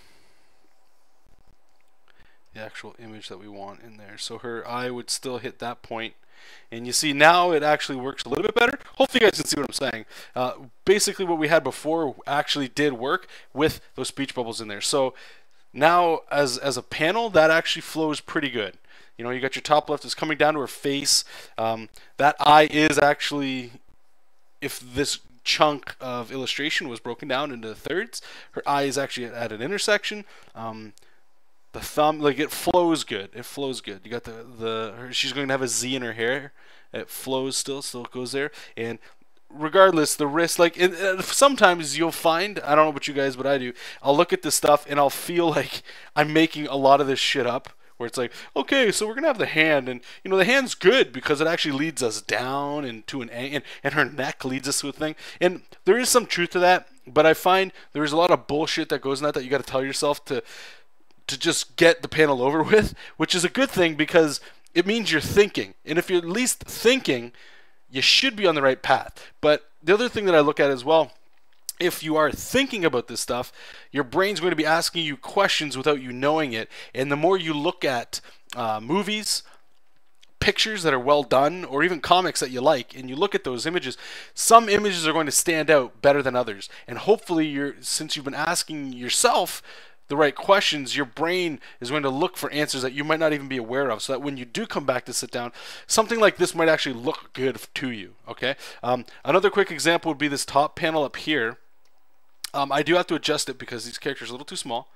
actual image that we want in there. So her eye would still hit that point. And you see now it actually works a little bit better. Hopefully you guys can see what I'm saying. Basically what we had before actually did work with those speech bubbles in there. So now as a panel, that actually flows pretty good. You know, you got your top left is coming down to her face. That eye is actually, if this chunk of illustration was broken down into thirds, her eye is actually at an intersection. The thumb, like, it flows good. It flows good. You got she's going to have a Z in her hair. It flows still goes there. And regardless, the wrist, like, sometimes you'll find, I don't know about you guys, but I do, I'll look at this stuff and I'll feel like I'm making a lot of this shit up. Where it's like, okay, so we're gonna have the hand, and you know the hand's good because it actually leads us down into an and her neck leads us to a thing, and there is some truth to that. But I find there's a lot of bullshit that goes in that you got to tell yourself to just get the panel over with, which is a good thing because it means you're thinking. And if you're at least thinking, you should be on the right path. But the other thing that I look at as well, if you are thinking about this stuff, your brain's going to be asking you questions without you knowing it. And the more you look at movies, pictures that are well done, or even comics that you like, and you look at those images, some images are going to stand out better than others. And hopefully, since you've been asking yourself the right questions, your brain is going to look for answers that you might not even be aware of, so that when you do come back to sit down, something like this might actually look good to you. Okay. Another quick example would be this top panel up here. I do have to adjust it because these characters are a little too small.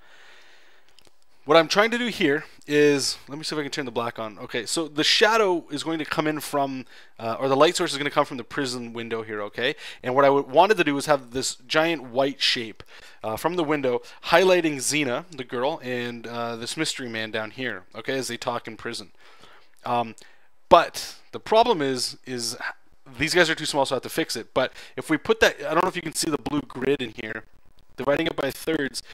What I'm trying to do here is, let me see if I can turn the black on. Okay, so the shadow is going to come in from, or the light source is going to come from the prison window here, okay? And what I wanted to do was have this giant white shape from the window highlighting Xena, the girl, and this mystery man down here, okay, as they talk in prison. But the problem is these guys are too small, so I have to fix it. But if we put that, I don't know if you can see the blue grid in here, dividing it by thirds,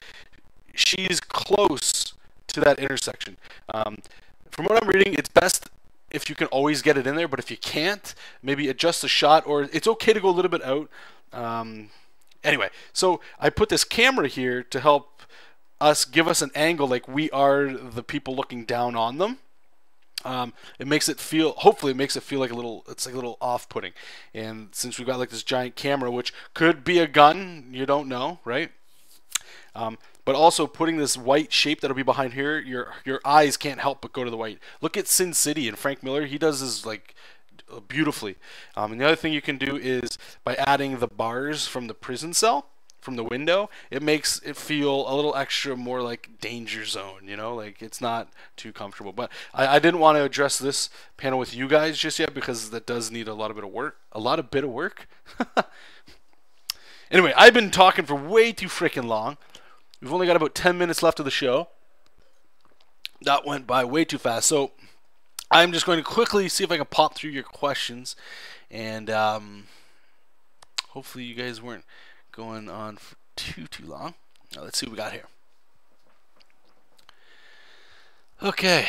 she's close to that intersection. From what I'm reading, it's best if you can always get it in there, but if you can't, maybe adjust the shot, or it's okay to go a little bit out. Anyway, so I put this camera here to help us, give us an angle like we are the people looking down on them. It makes it feel, hopefully it makes it feel like it's like a little off-putting. And since we've got like this giant camera, which could be a gun, you don't know, right? But also putting this white shape that'll be behind here, your eyes can't help but go to the white. Look at Sin City and Frank Miller. He does this like beautifully. And the other thing you can do is by adding the bars from the prison cell, from the window, it makes it feel a little extra more like danger zone, you know, like it's not too comfortable. But I didn't want to address this panel with you guys just yet because that does need a bit of work. Anyway, I've been talking for way too freaking long. We've only got about 10 minutes left of the show. That went by way too fast. So I'm just going to quickly see if I can pop through your questions. And hopefully you guys weren't going on for too long. Now let's see what we got here. Okay.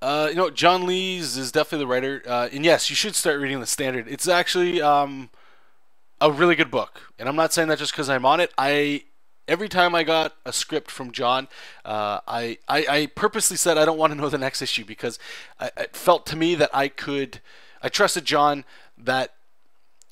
You know, John Lees is definitely the writer, and yes, you should start reading The Standard. It's actually a really good book, and I'm not saying that just because I'm on it. I Every time I got a script from John, I purposely said I don't want to know the next issue because it felt to me that I trusted John that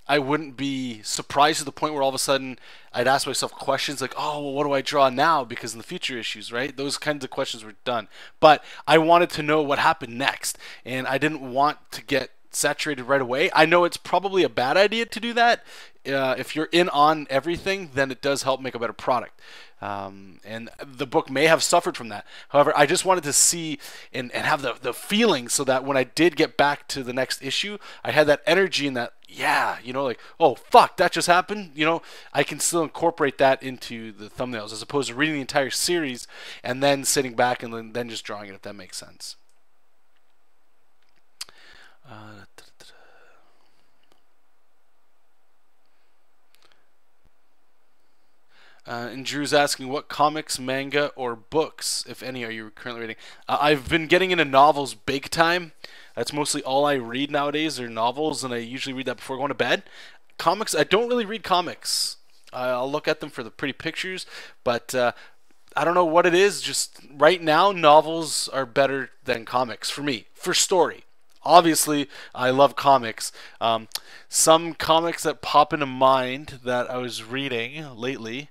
I wouldn't be surprised to the point where all of a sudden I'd ask myself questions like, oh, well, what do I draw now? Because in the future issues, right? Those kinds of questions were done. But I wanted to know what happened next, and I didn't want to get saturated right away. I know it's probably a bad idea to do that. If you're in on everything, then it does help make a better product. And the book may have suffered from that. However, I just wanted to see and have the feeling so that when I did get back to the next issue, I had that energy and that, yeah, you know, like, oh, fuck, that just happened. You know, I can still incorporate that into the thumbnails as opposed to reading the entire series and then sitting back and then just drawing it, if that makes sense. And Drew's asking, what comics, manga, or books, if any, are you currently reading? I've been getting into novels big time. That's mostly all I read nowadays are novels, and I usually read that before going to bed. Comics, I don't really read comics. I'll look at them for the pretty pictures, but I don't know what it is. Just right now, novels are better than comics for me, for story. Obviously, I love comics. Some comics that pop into mind that I was reading lately.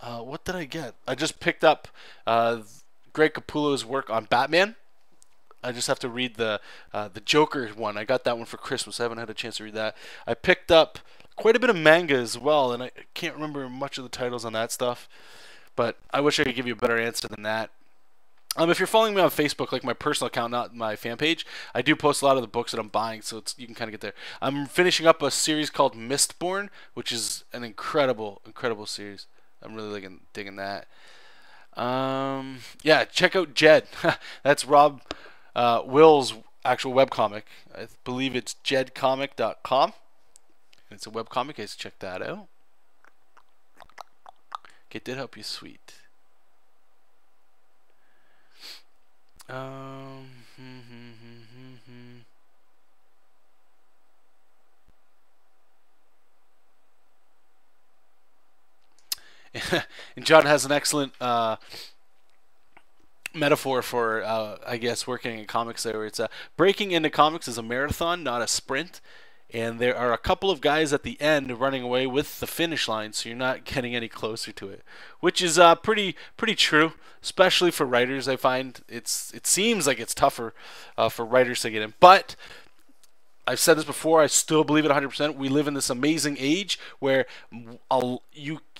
What did I get? I just picked up Greg Capullo's work on Batman. I just have to read the Joker one. I got that one for Christmas. I haven't had a chance to read that. I picked up quite a bit of manga as well, and I can't remember much of the titles on that stuff. But I wish I could give you a better answer than that. If you're following me on Facebook, like my personal account, not my fan page, I do post a lot of the books that I'm buying, so you can kind of get there. I'm finishing up a series called Mistborn, which is an incredible, incredible series. I'm really digging that. Yeah, check out Jed. That's Rob Will's actual webcomic. I believe it's jedcomic.com. It's a webcomic. Guys, check that out. It did help you, sweet. And John has an excellent metaphor for, I guess, working in comics there, where it's breaking into comics is a marathon, not a sprint. And there are a couple of guys at the end running away with the finish line, so you're not getting any closer to it, which is pretty true, especially for writers. I find it seems like it's tougher for writers to get in, but I've said this before. I still believe it 100%. We live in this amazing age where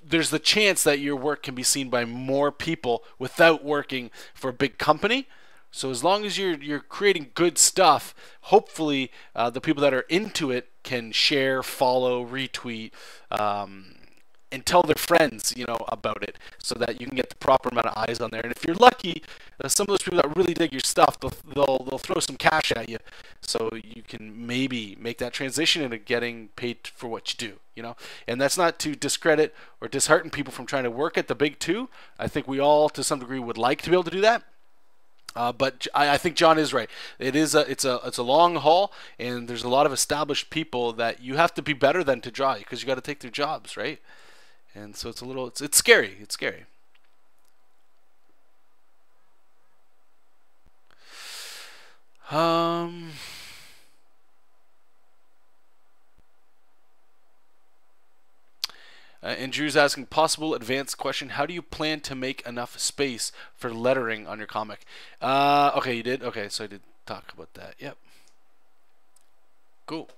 there's the chance that your work can be seen by more people without working for a big company. So as long as you're creating good stuff, hopefully the people that are into it can share, follow, retweet, and tell their friends, you know, about it, so that you can get the proper amount of eyes on there. And if you're lucky, some of those people that really dig your stuff, they'll throw some cash at you, so you can maybe make that transition into getting paid for what you do. You know, and that's not to discredit or dishearten people from trying to work at the big two. I think we all, to some degree, would like to be able to do that. But I think John is right. It's a long haul, and there's a lot of established people that you have to be better than to draw, because you got to take their jobs, right? And so it's scary. It's scary. And Drew's asking, possible advanced question: how do you plan to make enough space for lettering on your comic? Okay, you did. Okay, so I did talk about that. Yep. Cool.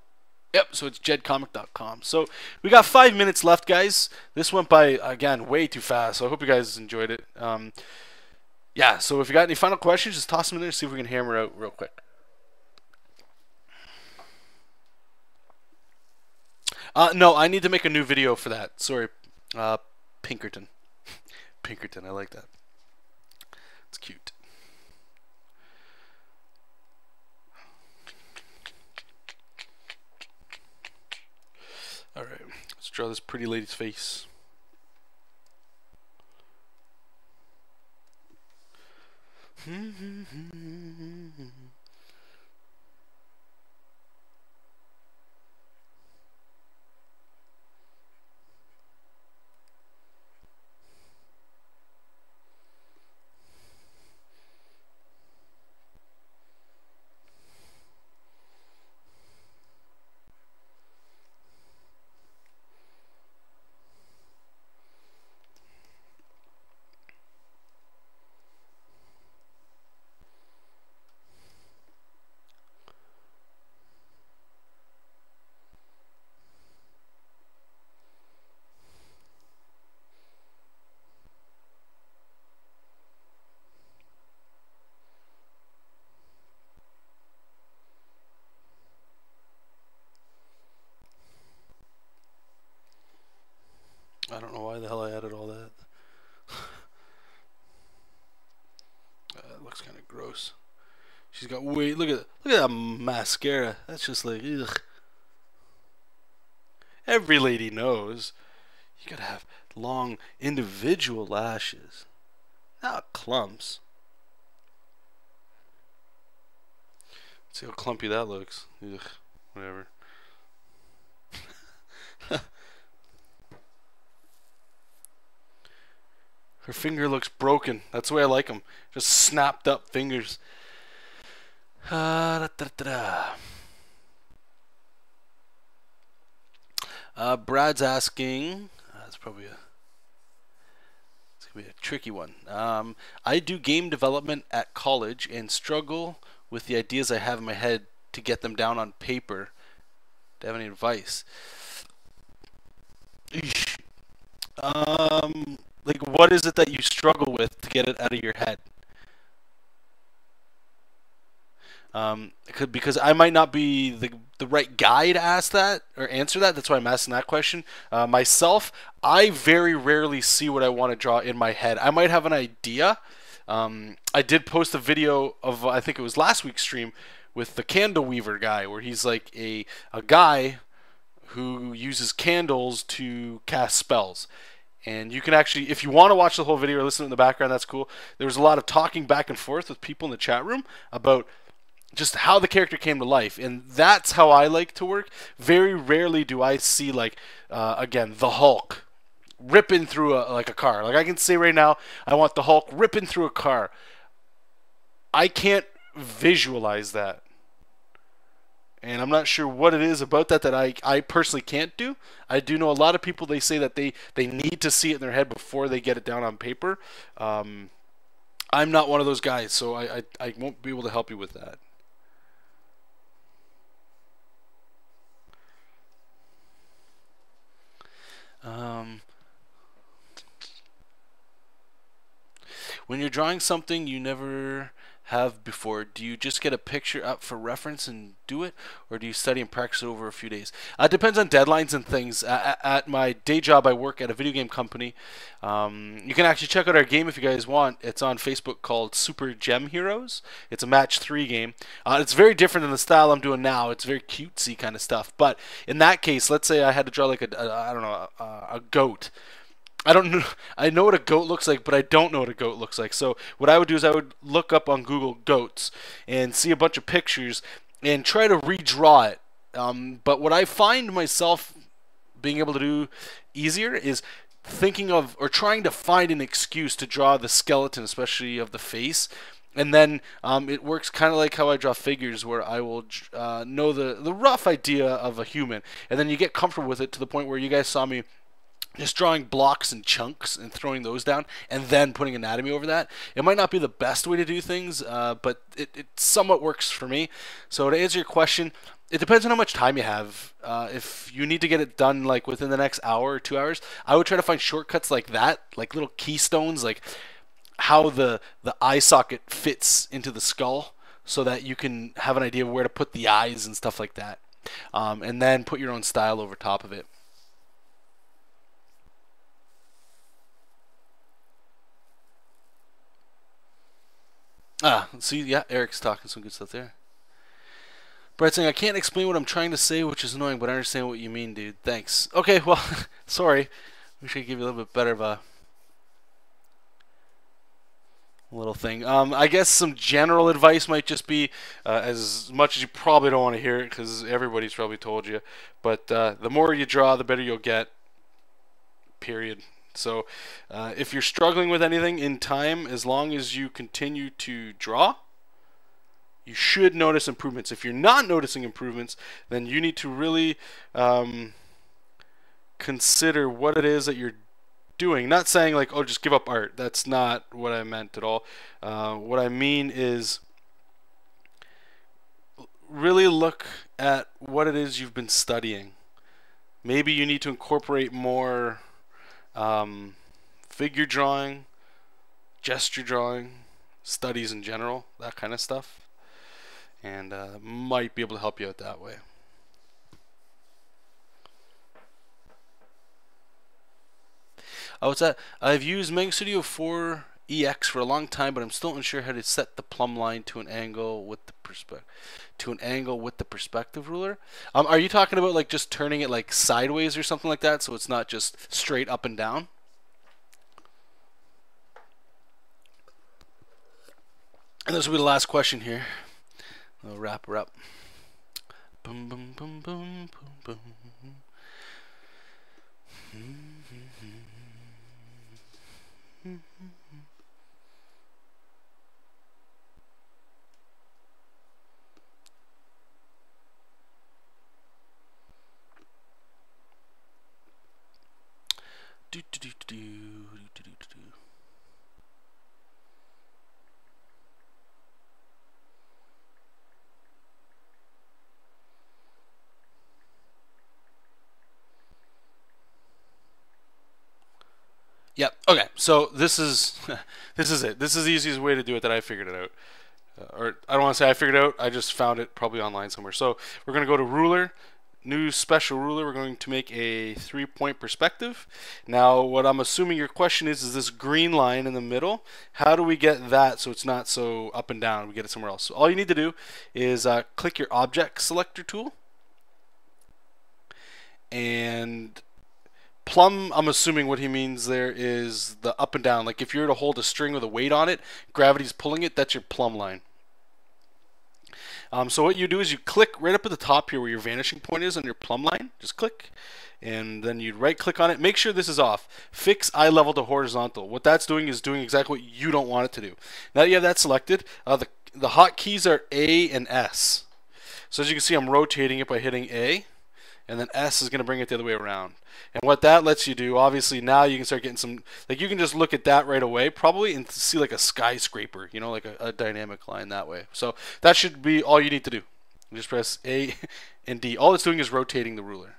Yep, so it's jedcomic.com. So we got 5 minutes left, guys. This went by, again, way too fast, so I hope you guys enjoyed it. Yeah, so if you got any final questions, just toss them in there and see if we can hammer out real quick. No, I need to make a new video for that. Sorry. Pinkerton. Pinkerton, I like that. It's cute. Alright, let's draw this pretty lady's face. don't know why the hell I added all that. It looks kind of gross. She's got look at that mascara. That's just like ugh. Every lady knows you gotta have long individual lashes, not clumps. See how clumpy that looks. Ugh, whatever. Her finger looks broken. That's the way I like them. Just snapped up fingers. Brad's asking. That's probably it's gonna be a tricky one. I do game development at college and struggle with the ideas I have in my head to get them down on paper. Do you have any advice? Eesh. Like, what is it that you struggle with to get it out of your head? Because I might not be the right guy to ask that or answer that. That's why I'm asking that question. Myself, I very rarely see what I want to draw in my head. I might have an idea. I did post a video of, I think it was last week's stream, with the candle weaver guy, where he's like a guy who uses candles to cast spells. And you can actually, if you want to watch the whole video or listen in the background, that's cool. There was a lot of talking back and forth with people in the chat room about just how the character came to life, and that's how I like to work. Very rarely do I see, like, again, the Hulk ripping through a car. Like, I can say right now, I want the Hulk ripping through a car. I can't visualize that. And I'm not sure what it is about that I personally can't do. I do know a lot of people, they say that they need to see it in their head before they get it down on paper. I'm not one of those guys, so I won't be able to help you with that. When you're drawing something you never have before, do you just get a picture up for reference and do it, or do you study and practice it over a few days? It depends on deadlines and things. At my day job, I work at a video game company. You can actually check out our game if you guys want. It's on Facebook called Super Gem Heroes. It's a match 3 game. It's very different than the style I'm doing now. It's very cutesy kind of stuff. But in that case, let's say I had to draw like I don't know, a goat. I don't know. I know what a goat looks like, but I don't know what a goat looks like. So what I would do is I would look up on Google goats and see a bunch of pictures and try to redraw it. But what I find myself being able to do easier is thinking of or trying to find an excuse to draw the skeleton, especially of the face. And then it works kind of like how I draw figures, where I will know the rough idea of a human. And then you get comfortable with it to the point where you guys saw me just drawing blocks and chunks and throwing those down and then putting anatomy over that. It might not be the best way to do things, but it somewhat works for me. So to answer your question, it depends on how much time you have. If you need to get it done like within the next hour or 2 hours, I would try to find shortcuts like that, like little keystones, like how the eye socket fits into the skull, so that you can have an idea of where to put the eyes and stuff like that. And then put your own style over top of it. See, yeah, Eric's talking some good stuff there. Brett saying, I can't explain what I'm trying to say, which is annoying, but I understand what you mean, dude. Thanks. Okay, well, sorry. Wish I could give you a little bit better of a little thing. I guess some general advice might just be, as much as you probably don't want to hear it, because everybody's probably told you, but the more you draw, the better you'll get. Period. So if you're struggling with anything in time, as long as you continue to draw, you should notice improvements. If you're not noticing improvements, then you need to really consider what it is that you're doing. Not saying like, oh, just give up art. That's not what I meant at all. What I mean is really look at what it is you've been studying. Maybe you need to incorporate more figure drawing, gesture drawing, studies in general, that kind of stuff, and might be able to help you out that way. Oh, what's that? I've used Manga Studio 4EX for a long time, but I'm still unsure how to set the plumb line to an angle with the perspective ruler. Are you talking about like just turning it like sideways or something like that, so it's not just straight up and down? And this will be the last question here. I'll wrap her up. Boom, boom, boom, boom, boom, boom. Yep. Okay. So this is this is it. This is the easiest way to do it that I figured it out. Or I don't want to say I figured it out. I just found it probably online somewhere. So we're going to go to ruler, new special ruler. We're going to make a 3-point perspective. Now, what I'm assuming your question is this green line in the middle. How do we get that so it's not so up and down? We get it somewhere else. So all you need to do is click your object selector tool and plumb, I'm assuming what he means there is the up and down. Like if you were to hold a string with a weight on it, gravity's pulling it, that's your plumb line. So what you do is you click right up at the top here where your vanishing point is on your plumb line. Just click, and then you right click on it. Make sure this is off. Fix eye level to horizontal. What that's doing is doing exactly what you don't want it to do. Now that you have that selected, the hotkeys are A and S. So as you can see, I'm rotating it by hitting A, and then S is going to bring it the other way around. And what that lets you do, obviously now you can start getting some, like you can just look at that right away probably and see like a skyscraper, you know, like a dynamic line that way. So that should be all you need to do. You just press A and D. All it's doing is rotating the ruler.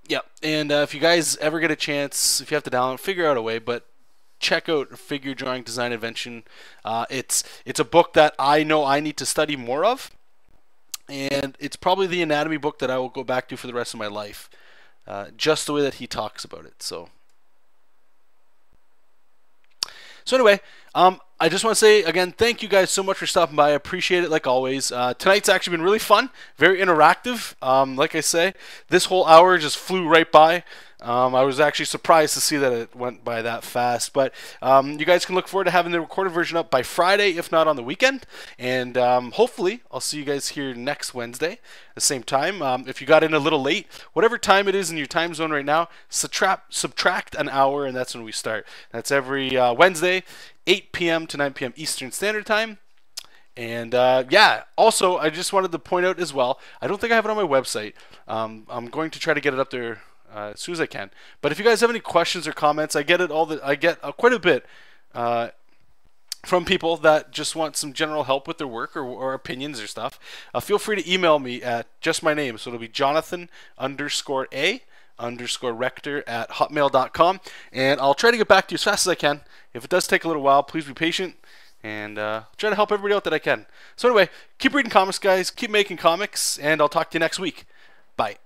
Yep, and if you guys ever get a chance, if you have to download, figure out a way, but check out Figure Drawing Design Invention. It's a book that I know I need to study more of, and it's probably the anatomy book that I will go back to for the rest of my life, just the way that he talks about it. So anyway, I just want to say again, thank you guys so much for stopping by. I appreciate it like always. Tonight's actually been really fun, very interactive. Like I say, this whole hour just flew right by. I was actually surprised to see that it went by that fast. But you guys can look forward to having the recorded version up by Friday, if not on the weekend. And hopefully, I'll see you guys here next Wednesday at the same time. If you got in a little late, whatever time it is in your time zone right now, subtract an hour, and that's when we start. That's every Wednesday, 8 p.m. to 9 p.m. Eastern Standard Time. And yeah, also, I just wanted to point out as well, I don't think I have it on my website. I'm going to try to get it up there as soon as I can. But if you guys have any questions or comments, I get quite a bit from people that just want some general help with their work or opinions or stuff. Feel free to email me at just my name. So it'll be Jonathan_A_Rector@hotmail.com, and I'll try to get back to you as fast as I can. If it does take a little while, please be patient, and try to help everybody out that I can. So anyway, keep reading comics, guys. Keep making comics, and I'll talk to you next week. Bye.